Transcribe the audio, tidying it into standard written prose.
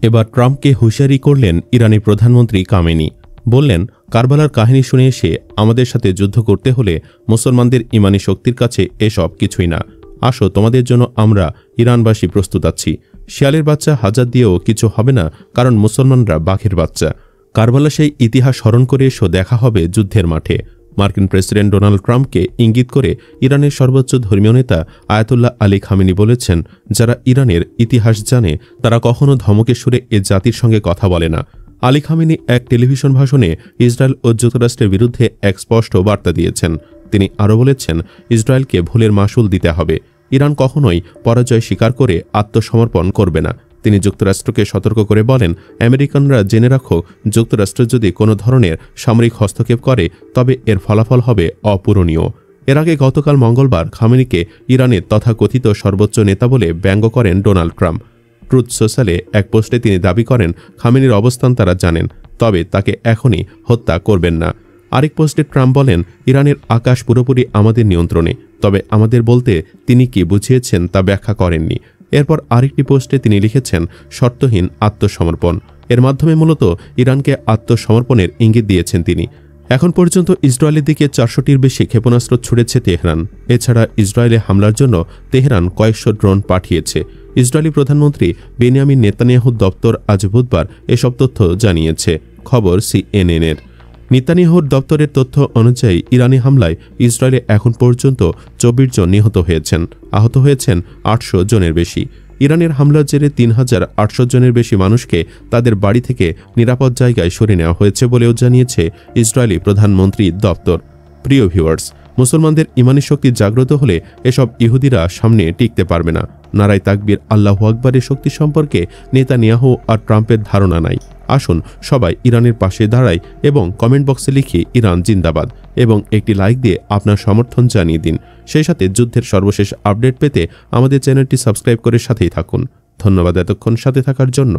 এবার ট্রাম্পকে হুঁশিয়ারি করলেন ইরানি প্রধানমন্ত্রী খামেনি। বললেন, কারবালার কাহিনী শুনে এসে আমাদের সাথে যুদ্ধ করতে হলে মুসলমানদের ইমানি শক্তির কাছে এসব কিছুই না। আসো, তোমাদের জন্য আমরা ইরানবাসী প্রস্তুত আছি। শিয়ালের বাচ্চা হাজার দিয়েও কিছু হবে না, কারণ মুসলমানরা বাঘের বাচ্চা। কারবালা সেই ইতিহাস স্মরণ করে এসো, দেখা হবে যুদ্ধের মাঠে। মার্কিন প্রেসিডেন্ট ডোনাল্ড ট্রাম্পকে ইঙ্গিত করে ইরানের সর্বোচ্চ ধর্মীয় নেতা আয়াতুল্লাহ আলী খামেনি বলেছেন, যারা ইরানের ইতিহাস জানে তারা কখনো ধমকের সুরে এ জাতির সঙ্গে কথা বলে না। আলী খামেনি এক টেলিভিশন ভাষণে ইসরায়েল ও যুক্তরাষ্ট্রের বিরুদ্ধে এক স্পষ্ট বার্তা দিয়েছেন। তিনি আরও বলেছেন, ইসরায়েলকে ভুলের মাসুল দিতে হবে। ইরান কখনোই পরাজয় স্বীকার করে আত্মসমর্পণ করবে না। তিনি যুক্তরাষ্ট্রকে সতর্ক করে বলেন, আমেরিকানরা জেনে রাখো, যুক্তরাষ্ট্র যদি কোনো ধরনের সামরিক হস্তক্ষেপ করে তবে এর ফলাফল হবে অপূরণীয়। এর আগে গতকাল মঙ্গলবার খামেনিকে ইরানের তথাকথিত সর্বোচ্চ নেতা বলে ব্যঙ্গ করেন ডোনাল্ড ট্রাম্প। ট্রুথ সোশ্যালে এক পোস্টে তিনি দাবি করেন, খামেনির অবস্থান তারা জানেন, তবে তাকে এখনই হত্যা করবেন না। আরেক পোস্টে ট্রাম্প বলেন, ইরানের আকাশ পুরোপুরি আমাদের নিয়ন্ত্রণে, তবে আমাদের বলতে তিনি কি বুঝিয়েছেন তা ব্যাখ্যা করেননি। এরপর আরেকটি পোস্টে তিনি লিখেছেন, শর্তহীন আত্মসমর্পণ। এর মাধ্যমে মূলত ইরানকে আত্মসমর্পণের ইঙ্গিত দিয়েছেন তিনি। এখন পর্যন্ত ইসরায়েলের দিকে 400টির বেশি ক্ষেপণাস্ত্র ছুড়েছে তেহরান। এছাড়া ইসরায়েলে হামলার জন্য তেহরান কয়েকশো ড্রোন পাঠিয়েছে। ইসরায়েলি প্রধানমন্ত্রী বেনিয়ামিন নেতানিয়াহুর দপ্তর আজ বুধবার এসব তথ্য জানিয়েছে। খবর CNN-এর। নেতানিয়াহুর দপ্তরের তথ্য অনুযায়ী ইরানি হামলায় ইসরায়েলে এখন পর্যন্ত 24 জন নিহত হয়েছেন। আহত হয়েছেন 800 জনের বেশি। ইরানের হামলার জেরে 3800 জনের বেশি মানুষকে তাদের বাড়ি থেকে নিরাপদ জায়গায় সরিয়ে নেওয়া হয়েছে বলেও জানিয়েছে ইসরায়েলি প্রধানমন্ত্রীর দপ্তর। প্রিয় ভিউয়ার্স, মুসলমানদের ইমানি শক্তি জাগ্রত হলে এসব ইহুদিরা সামনে টিকতে পারবে না। নারায়ে তাকবীর, আল্লাহু আকবরের শক্তি সম্পর্কে নেতানিয়াহু আর ট্রাম্পের ধারণা নাই। আসুন সবাই ইরানের পাশে দাঁড়াই এবং কমেন্ট বক্সে লিখে ইরান জিন্দাবাদ এবং একটি লাইক দিয়ে আপনার সমর্থন জানিয়ে দিন। সেই সাথে যুদ্ধের সর্বশেষ আপডেট পেতে আমাদের চ্যানেলটি সাবস্ক্রাইব করে সাথেই থাকুন। ধন্যবাদ এতক্ষণ সাথে থাকার জন্য।